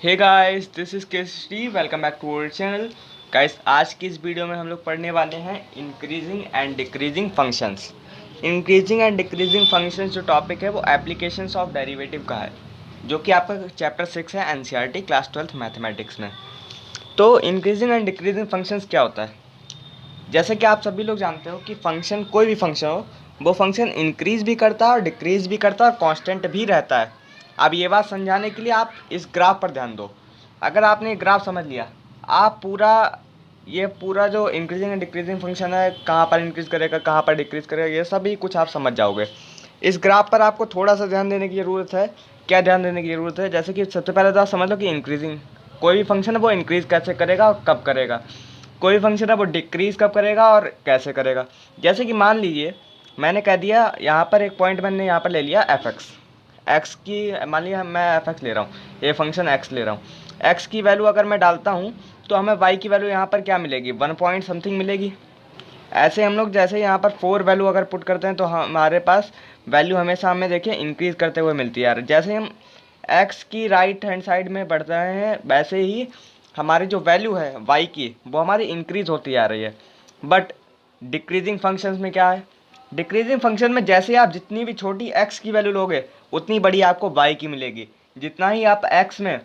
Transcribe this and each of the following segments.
Hey guys, this is Kesari. Welcome back to our channel. Guys, आज की इस video में हम लोग पढ़ने वाले हैं increasing and decreasing functions. Increasing and decreasing functions जो टॉपिक है वो एप्लीकेशंस ऑफ डेरिवेटिव का है, जो कि आपका चैप्टर 6 है एनसीईआरटी क्लास 12th मैथमेटिक्स में। तो इंक्रीजिंग एंड डिक्रीजिंग फंक्शंस क्या होता है? जैसे कि आप सभी लोग जानते हो कि फंक्शन, कोई भी फंक्शन हो, वो फंक्शन इंक्रीज भी करता है और डिक्रीज भी करता है और कांस्टेंट भी रहता है। अब ये बात समझाने के लिए आप इस ग्राफ पर ध्यान दो। अगर आपने ये ग्राफ समझ लिया, आप पूरा जो इंक्रीजिंग एंड डिक्रीजिंग फंक्शन है, कहाँ पर इंक्रीज करेगा कहाँ पर डिक्रीज करेगा, ये सभी कुछ आप समझ जाओगे। इस ग्राफ पर आपको थोड़ा सा ध्यान देने की ज़रूरत है। क्या ध्यान देने की ज़रूरत है? जैसे कि सबसे पहले तो आप समझ लो कि इंक्रीजिंग, कोई भी फंक्शन है वो इंक्रीज कैसे करेगा और कब करेगा। कोई भी फंक्शन है वो डिक्रीज कब करेगा और कैसे करेगा। जैसे कि मान लीजिए मैंने कह दिया, यहाँ पर एक पॉइंट मैंने यहाँ पर ले लिया एफ एक्स की, मान लिया मैं एफ एक्स ले रहा हूँ, ये फंक्शन एक्स ले रहा हूँ। एक्स की वैल्यू अगर मैं डालता हूँ तो हमें वाई की वैल्यू यहाँ पर क्या मिलेगी? 1 पॉइंट समथिंग मिलेगी। ऐसे हम लोग जैसे यहाँ पर 4 वैल्यू अगर पुट करते हैं तो हमारे पास वैल्यू हमेशा हमें देखिए इंक्रीज करते हुए मिलती है यार। जैसे हम एक्स की राइट हैंड साइड में बढ़ रहे हैं, वैसे ही हमारी जो वैल्यू है वाई की, वो हमारी इंक्रीज होती आ रही है। बट डिक्रीजिंग फंक्शंस में क्या है? डिक्रीजिंग फंक्शन में जैसे आप जितनी भी छोटी एक्स की वैल्यू लोगे, उतनी बड़ी आपको वाई की मिलेगी। जितना ही आप एक्स में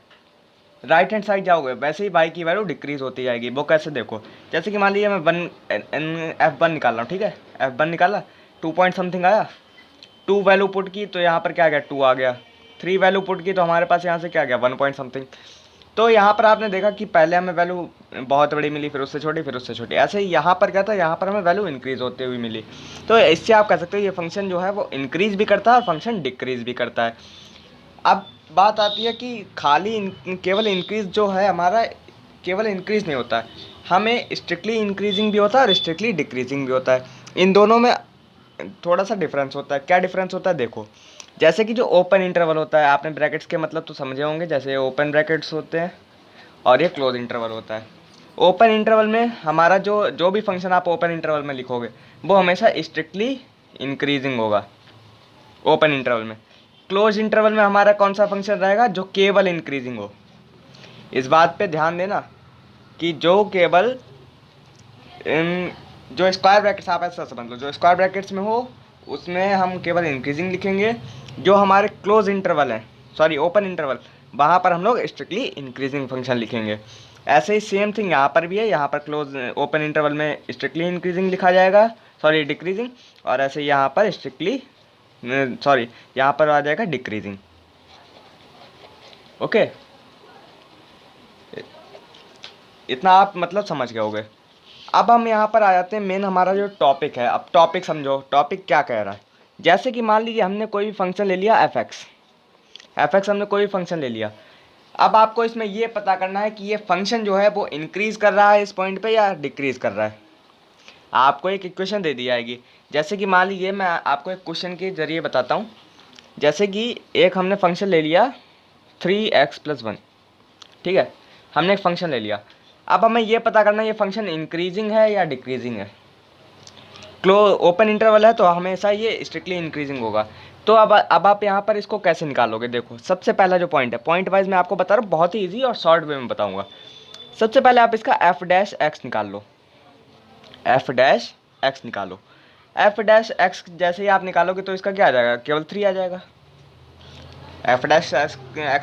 राइट हैंड साइड जाओगे, वैसे ही वाई की वैल्यू डिक्रीज होती जाएगी। वो कैसे? देखो, जैसे कि मान लीजिए मैं F1 निकाल रहा हूँ, ठीक है। F1 निकाला, 2 पॉइंट समथिंग आया। 2 वैल्यू पुट की तो यहाँ पर क्या आ गया? 2 आ गया। 3 वैल्यू पुट की तो हमारे पास यहाँ से क्या आ गया? 1 पॉइंट समथिंग। तो यहाँ पर आपने देखा कि पहले हमें वैल्यू बहुत बड़ी मिली, फिर उससे छोटी, फिर उससे छोटी। ऐसे ही यहाँ पर क्या था? यहाँ पर हमें वैल्यू इंक्रीज होते हुए मिली। तो इससे आप कह सकते हो ये फंक्शन जो है वो इंक्रीज भी करता है और फंक्शन डिक्रीज भी करता है। अब बात आती है कि केवल इंक्रीज जो है हमारा, केवल इंक्रीज नहीं होता है, हमें स्ट्रिक्टली इंक्रीजिंग भी होता है और स्ट्रिक्टली डिक्रीजिंग भी होता है। इन दोनों में थोड़ा सा डिफरेंस होता है। क्या डिफरेंस होता है? देखो, जैसे कि जो ओपन इंटरवल होता है, आपने ब्रैकेट्स के मतलब तो समझे होंगे, जैसे ओपन ब्रैकेट्स होते हैं और ये क्लोज इंटरवल होता है। ओपन इंटरवल में हमारा जो जो भी फंक्शन आप ओपन इंटरवल में लिखोगे, वो हमेशा स्ट्रिक्टली इंक्रीजिंग होगा ओपन इंटरवल में। क्लोज इंटरवल में हमारा कौन सा फंक्शन रहेगा? जो केवल इंक्रीजिंग हो। इस बात पे ध्यान देना कि जो केवल जो स्क्वायर ब्रैकेट्स, आप ऐसा समझ लो, जो स्क्वायर ब्रैकेट्स में हो उसमें हम केवल इंक्रीजिंग लिखेंगे। जो हमारे क्लोज इंटरवल हैं, सॉरी ओपन इंटरवल, वहाँ पर हम लोग स्ट्रिक्टली इंक्रीजिंग फंक्शन लिखेंगे। ऐसे ही सेम थिंग यहाँ पर भी है। यहाँ पर क्लोज ओपन इंटरवल में स्ट्रिक्टली इंक्रीजिंग लिखा जाएगा, सॉरी डिक्रीजिंग। और ऐसे यहाँ पर स्ट्रिक्टली, सॉरी, यहाँ पर आ जाएगा डिक्रीजिंग। ओके, इतना आप मतलब समझ गए होगे। अब हम यहाँ पर आ जाते हैं मेन, हमारा जो टॉपिक है। अब टॉपिक समझो, टॉपिक क्या कह रहा है। जैसे कि मान लीजिए हमने कोई भी फंक्शन ले लिया एफ एक्स हमने कोई भी फंक्शन ले लिया। अब आपको इसमें ये पता करना है कि ये फंक्शन जो है वो इंक्रीज कर रहा है इस पॉइंट पे या डिक्रीज कर रहा है। आपको एक इक्वेशन दे दी जाएगी। जैसे कि मान लीजिए मैं आपको एक क्वेश्चन के जरिए बताता हूँ। जैसे कि एक हमने फंक्शन ले लिया 3x+1, ठीक है। हमने एक फंक्शन ले लिया। अब हमें ये पता करना है ये फंक्शन इंक्रीजिंग है या डिक्रीजिंग है। ओपन इंटरवल है तो हमेशा ये स्ट्रिक्टली इंक्रीजिंग होगा। तो अब आप यहाँ पर इसको कैसे निकालोगे? देखो, सबसे पहला जो पॉइंट है, पॉइंट वाइज मैं आपको बता रहा हूँ, बहुत ही ईजी और शॉर्ट वे में बताऊंगा। सबसे पहले आप इसका f' निकाल लो। f' निकालो। f' जैसे ही आप निकालोगे तो इसका क्या आ जाएगा? केवल 3 आ जाएगा। f'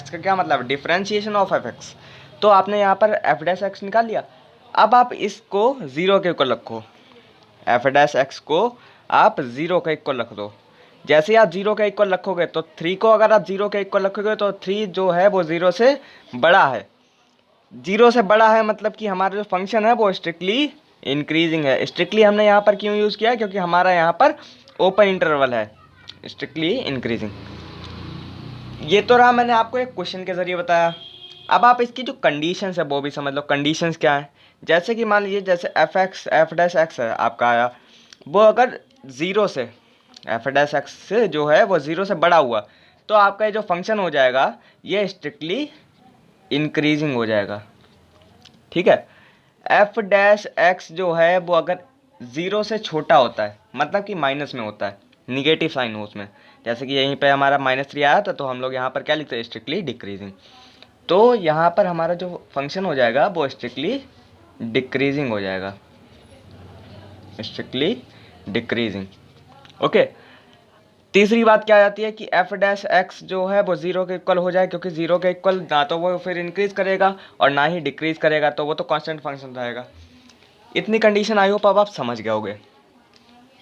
का क्या मतलब? Differentiation of f(x). तो आपने यहाँ पर f' निकाल लिया। अब आप इसको 0 के इक्वल रखो। f' को आप 0 के इक्वल रख दो। जैसे ही आप 0 के इक्वल रखोगे तो 3 को अगर आप 0 के इक्वल रखोगे तो 3 जो है वो 0 से बड़ा है। 0 से बड़ा है मतलब कि हमारा जो फंक्शन है वो स्ट्रिक्टली इंक्रीजिंग है। स्ट्रिक्टली हमने यहाँ पर क्यों यूज़ किया? क्योंकि हमारा यहाँ पर ओपन इंटरवल है। स्ट्रिक्टली इंक्रीजिंग, ये तो रहा, मैंने आपको एक क्वेश्चन के ज़रिए बताया। अब आप इसकी जो कंडीशंस है वो भी समझ लो। कंडीशंस क्या है? जैसे कि मान लीजिए जैसे f' है आपका आया, वो अगर 0 से, f' से जो है वो 0 से बड़ा हुआ, तो आपका ये जो फंक्शन हो जाएगा ये स्ट्रिक्टली इंक्रीजिंग हो जाएगा, ठीक है। f' जो है वो अगर 0 से छोटा होता है, मतलब कि माइनस में होता है, निगेटिव साइन हो उसमें, जैसे कि यहीं पे हमारा -3 आया था तो हम लोग यहाँ पर क्या लिखते हैं? Strictly decreasing. तो यहाँ पर हमारा जो फंक्शन हो जाएगा वो स्ट्रिक्टली डिक्रीजिंग हो जाएगा, स्ट्रिक्टली डिक्रीजिंग। ओके, तीसरी बात क्या आ जाती है कि एफ डैश एक्स जो है वो जीरो के इक्वल हो जाए, क्योंकि जीरो के इक्वल ना तो वो फिर इंक्रीज करेगा और ना ही डिक्रीज करेगा, तो वो तो कांस्टेंट फंक्शन रहेगा। इतनी कंडीशन आई होप अब आप समझ गए होगे।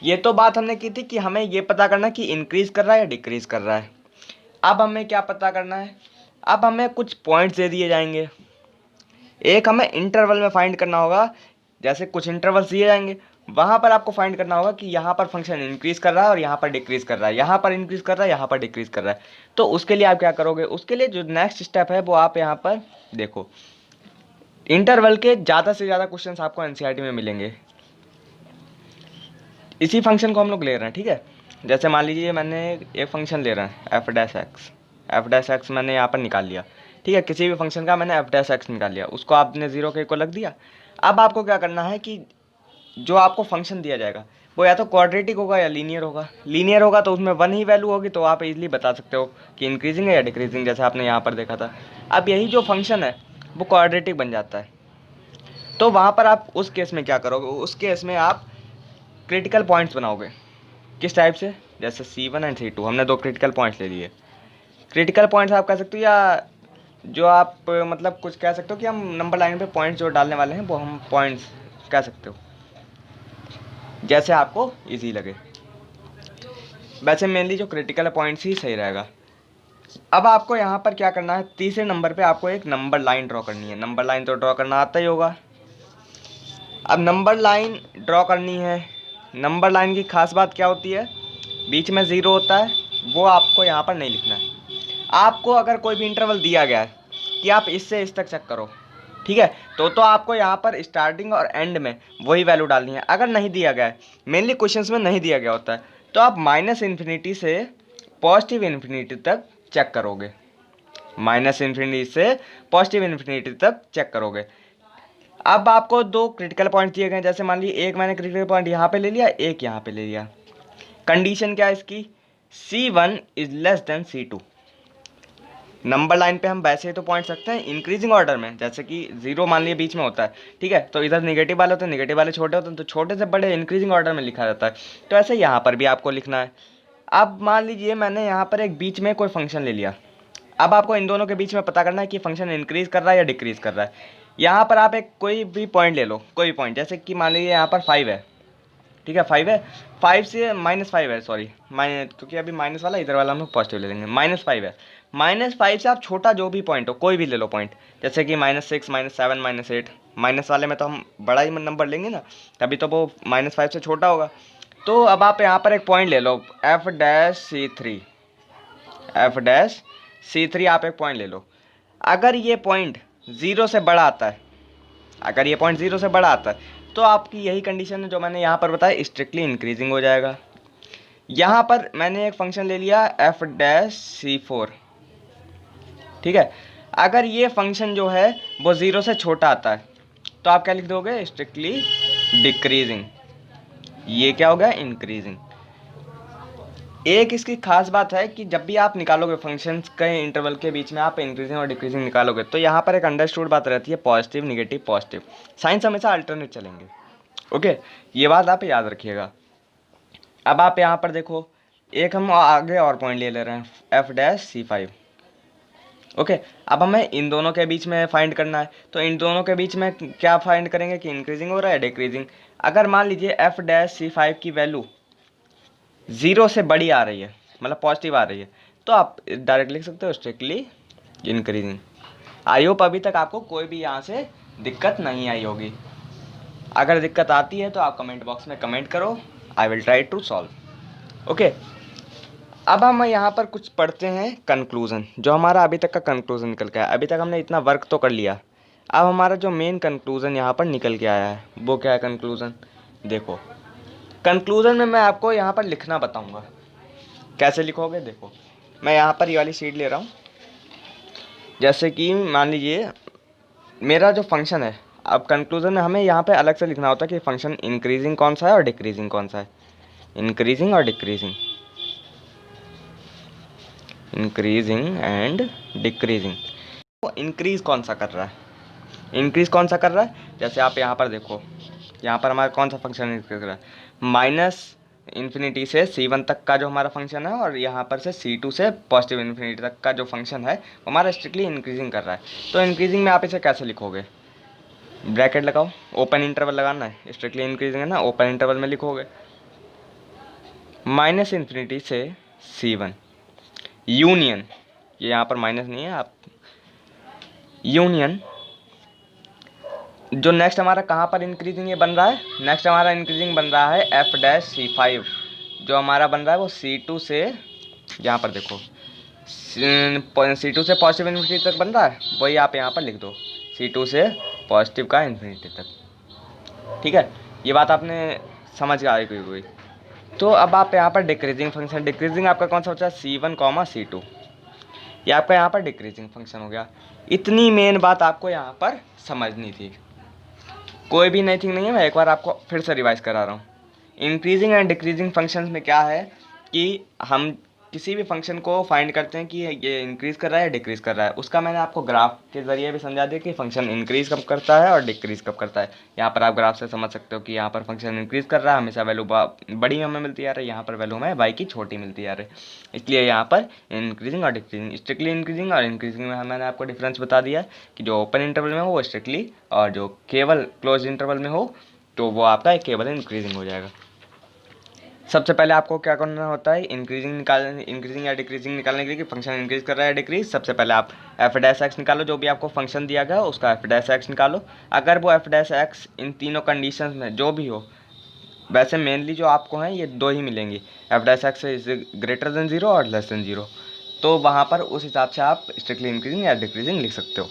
ये तो बात हमने की थी कि हमें ये पता करना कि इंक्रीज कर रहा है या डिक्रीज कर रहा है। अब हमें क्या पता करना है, अब हमें कुछ पॉइंट्स दे दिए जाएंगे, एक हमें इंटरवल में फाइंड करना होगा। जैसे कुछ इंटरवल्स दिए जाएंगे, वहाँ पर आपको फाइंड करना होगा कि यहाँ पर फंक्शन इंक्रीज कर रहा है और यहाँ पर डिक्रीज कर रहा है, यहाँ पर इंक्रीज कर रहा है, यहाँ पर डिक्रीज कर रहा है। तो उसके लिए आप क्या करोगे, उसके लिए जो नेक्स्ट स्टेप है वो आप यहाँ पर देखो, इंटरवल के ज़्यादा से ज़्यादा क्वेश्चन आपको एनसीईआरटी में मिलेंगे। इसी फंक्शन को हम लोग ले रहे हैं, ठीक है। जैसे मान लीजिए मैंने एक फंक्शन ले रहा है एफ डैश एक्स मैंने यहाँ पर निकाल लिया, ठीक है। किसी भी फंक्शन का मैंने एफ डैश एक्स निकाल लिया, उसको आपने जीरो के इक्वल रख दिया। अब आपको क्या करना है कि जो आपको फंक्शन दिया जाएगा वो या तो क्वाड्रेटिक होगा या लीनियर होगा। लीनियर होगा तो उसमें वन ही वैल्यू होगी, तो आप इजीली बता सकते हो कि इंक्रीजिंग है या डिक्रीजिंग, जैसे आपने यहाँ पर देखा था। अब यही जो फंक्शन है वो क्वाड्रेटिक बन जाता है, तो वहाँ पर आप उस केस में क्या करोगे, उस केस में आप क्रिटिकल पॉइंट्स बनाओगे। किस टाइप से, जैसे C1 एंड C2 हमने दो क्रिटिकल पॉइंट्स ले लिए। क्रिटिकल पॉइंट्स आप कह सकते हो, या जो आप मतलब कुछ कह सकते हो कि हम नंबर लाइन पे पॉइंट्स जो डालने वाले हैं वो हम पॉइंट्स कह सकते हो, जैसे आपको इजी लगे। वैसे मेनली जो क्रिटिकल पॉइंट्स ही सही रहेगा। अब आपको यहाँ पर क्या करना है, तीसरे नंबर पे आपको एक नंबर लाइन ड्रॉ करनी है। नंबर लाइन तो ड्रॉ करना आता ही होगा। अब नंबर लाइन ड्रॉ करनी है, नंबर लाइन की खास बात क्या होती है, बीच में ज़ीरो होता है, वो आपको यहाँ पर नहीं लिखना है। आपको अगर कोई भी इंटरवल दिया गया है कि आप इससे इस तक चेक करो, ठीक है, तो आपको यहाँ पर स्टार्टिंग और एंड में वही वैल्यू डालनी है। अगर नहीं दिया गया है, मेनली क्वेश्चंस में नहीं दिया गया होता है, तो आप माइनस इन्फिनिटी से पॉजिटिव इन्फिनिटी तक चेक करोगे, माइनस इन्फिनिटी से पॉजिटिव इन्फिनिटी तक चेक करोगे। अब आपको दो क्रिटिकल पॉइंट दिए गए, जैसे मान लीजिए एक मैंने क्रिटिकल पॉइंट यहाँ पे ले लिया, एक यहाँ पे ले लिया। कंडीशन क्या है इसकी, C1 is less than C2। Number line पे हम वैसे तो पॉइंट्स रखते हैं इंक्रीजिंग ऑर्डर में, जैसे कि जीरो मान लीजिए बीच में होता है, ठीक है, तो इधर निगेटिव वाले होते हैं, निगेटिव वाले छोटे होते हैं, तो छोटे से बड़े इंक्रीजिंग ऑर्डर में लिखा जाता है। तो ऐसे यहाँ पर भी आपको लिखना है। अब मान लीजिए मैंने यहाँ पर एक बीच में कोई फंक्शन ले लिया। अब आपको इन दोनों के बीच में पता करना है कि फंक्शन इंक्रीज कर रहा है या डिक्रीज कर रहा है। यहाँ पर आप एक कोई भी पॉइंट ले लो, कोई भी पॉइंट, जैसे कि मान लीजिए यहाँ पर 5 है, ठीक है, 5 है, 5 से -5 है, सॉरी माइनस, क्योंकि अभी माइनस वाला इधर वाला हम लोग पॉजिटिव ले लेंगे। -5 है, -5 से आप छोटा जो भी पॉइंट हो कोई भी ले लो पॉइंट, जैसे कि -6 -7 -8। माइनस वाले में तो हम बड़ा ही नंबर लेंगे ना, तभी तो वो -5 से छोटा होगा। तो अब आप यहाँ पर एक पॉइंट ले लो F'(C3) आप एक पॉइंट ले लो। अगर ये पॉइंट ज़ीरो से बड़ा आता है, अगर ये पॉइंट ज़ीरो से बड़ा आता है, तो आपकी यही कंडीशन है जो मैंने यहाँ पर बताया, स्ट्रिक्टली इंक्रीजिंग हो जाएगा। यहाँ पर मैंने एक फंक्शन ले लिया F'(C4), ठीक है। अगर ये फंक्शन जो है वो ज़ीरो से छोटा आता है, तो आप क्या लिख दोगे, स्ट्रिक्टली डिक्रीजिंग। ये क्या हो गया, इंक्रीजिंग। एक इसकी खास बात है कि जब भी आप निकालोगे फंक्शंस के इंटरवल के बीच में आप इंक्रीजिंग और डिक्रीजिंग निकालोगे, तो यहाँ पर एक अंडरस्टूड बात रहती है, पॉजिटिव निगेटिव पॉजिटिव, साइंस हमेशा अल्टरनेट चलेंगे। ओके, ये बात आप याद रखिएगा। अब आप यहाँ पर देखो, एक हम आगे और पॉइंट ले रहे हैं F'(C5). ओके, अब हमें इन दोनों के बीच में फाइंड करना है, तो इन दोनों के बीच में क्या फाइंड करेंगे कि इंक्रीजिंग हो रहा है डिक्रीजिंग। अगर मान लीजिए F'(C5) की वैल्यू ज़ीरो से बड़ी आ रही है, मतलब पॉजिटिव आ रही है, तो आप डायरेक्ट लिख सकते हो स्ट्रिक्टली इंक्रीजिंग। आई होप अभी तक आपको कोई भी यहाँ से दिक्कत नहीं आई होगी। अगर दिक्कत आती है तो आप कमेंट बॉक्स में कमेंट करो, I will try to solve. Okay, अब हम यहाँ पर कुछ पढ़ते हैं कंक्लूज़न, जो हमारा अभी तक का कंक्लूज़न निकल के आया। अभी तक हमने इतना वर्क तो कर लिया, अब हमारा जो मेन कंक्लूज़न यहाँ पर निकल के आया है वो क्या है कंक्लूज़न। देखो, कंक्लूज़न में मैं आपको यहाँ पर लिखना बताऊँगा, कैसे लिखोगे। देखो, मैं यहाँ पर ये वाली शीट ले रहा हूँ, जैसे कि मान लीजिए मेरा जो फंक्शन है, अब कंक्लूज़न में हमें यहाँ पे अलग से लिखना होता है कि फंक्शन इंक्रीजिंग कौन सा है और डिक्रीजिंग कौन सा है, इंक्रीजिंग और डिक्रीजिंग, इंक्रीजिंग एंड डिक्रीजिंग। तो इंक्रीज़ कौन सा कर रहा है, इंक्रीज़ कौन सा कर रहा है। जैसे आप यहाँ पर देखो, यहाँ पर हमारा कौन सा फंक्शन इंक्रीज कर रहा है, माइनस इन्फिनिटी से C1 तक का जो हमारा फंक्शन है, और यहाँ पर से C2 से पॉजिटिव इन्फिनिटी तक का जो फंक्शन है वो हमारा स्ट्रिक्टली इंक्रीजिंग कर रहा है। तो इंक्रीजिंग में आप इसे कैसे लिखोगे, ब्रैकेट लगाओ, ओपन इंटरवल लगाना है, स्ट्रिक्टली इंक्रीजिंग है ना, ओपन इंटरवल में लिखोगे माइनस इन्फिनिटी से C1 यूनियन, ये यहाँ पर माइनस नहीं है, आप यूनियन जो नेक्स्ट हमारा कहाँ पर इंक्रीजिंग ये बन रहा है, नेक्स्ट हमारा इंक्रीजिंग बन रहा है F'(C5), जो हमारा बन रहा है वो C2 से, यहाँ पर देखो C2 से पॉजिटिव इन्फिनिटी तक बन रहा है, वही आप यहाँ पर लिख दो C2 से पॉजिटिव का इन्फिनिटी तक। ठीक है, ये बात आपने समझ आ गई। तो अब आप यहाँ पर डिक्रीजिंग फंक्शन, डिक्रीजिंग आपका कौन सा बचा, C1, C2, ये आपका यहाँ पर डिक्रीजिंग फंक्शन हो गया। इतनी मेन बात आपको यहाँ पर समझनी थी, कोई भी नई थिंग नहीं है, मैं एक बार आपको फिर से रिवाइज करा रहा हूँ। इंक्रीजिंग एंड डिक्रीजिंग फंक्शंस में क्या है कि हम किसी भी फंक्शन को फाइंड करते हैं कि ये इंक्रीज़ कर रहा है या डिक्रीज़ कर रहा है। उसका मैंने आपको ग्राफ के ज़रिए भी समझा दिया कि फंक्शन इंक्रीज़ कब करता है और डिक्रीज़ कब करता है। यहाँ पर आप ग्राफ से समझ सकते हो कि यहाँ पर फंक्शन इंक्रीज़ कर रहा है, हमेशा वैल्यू बड़ी हमें मिलती आ रही है, यहाँ पर वैल्यू हमें वाई की छोटी मिलती आ रही है, इसलिए यहाँ पर इंक्रीजिंग और डिक्रीजिंग, स्ट्रिक्टली इंक्रीजिंग और इंक्रीजिंग में मैंने आपको डिफरेंस बता दिया कि जो ओपन इंटरवल में हो वो स्ट्रिक्टली, और जो केवल क्लोज इंटरवल में हो तो वो आपका केवल इंक्रीजिंग हो जाएगा। सबसे पहले आपको क्या करना होता है, इंक्रीजिंग या डिक्रीजिंग निकालने के लिए कि फंक्शन इंक्रीज कर रहा है डिक्रीज, सबसे पहले आप f' निकालो, जो भी आपको फंक्शन दिया गया उसका f' निकालो। अगर वो f' इन तीनों कंडीशंस में जो भी हो, वैसे मेनली जो आपको हैं ये दो ही मिलेंगी, f' इज ग्रेटर देन 0 और लेस देन 0, तो वहाँ पर उस हिसाब से आप स्ट्रिक्टली इंक्रीजिंग या डिक्रीजिंग लिख सकते हो।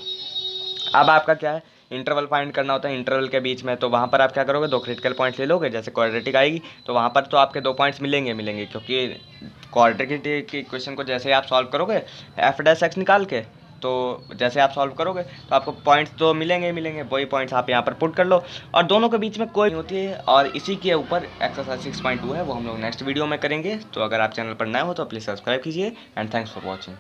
अब आपका क्या है, इंटरवल फाइंड करना होता है इंटरवल के बीच में, तो वहाँ पर आप क्या करोगे, दो क्रिटिकल पॉइंट्स ले लोगे। जैसे क्वाड्रेटिक आएगी तो वहाँ पर तो आपके दो पॉइंट्स मिलेंगे, क्योंकि क्वाड्रेटिक की इक्वेशन को जैसे आप सॉल्व करोगे f' निकाल के, तो जैसे आप सॉल्व करोगे तो आपको पॉइंट्स तो मिलेंगे, वही पॉइंट्स आप यहाँ पर पुट कर लो, और दोनों के बीच में कोई नहीं होती है। और इसी के ऊपर एक्सरसाइज 6.2 है, वो हम लोग नेक्स्ट वीडियो में करेंगे। तो अगर आप चैनल पर नए हो तो प्लीज़ सब्सक्राइब कीजिए, एंड थैंक्स फॉर वॉचिंग।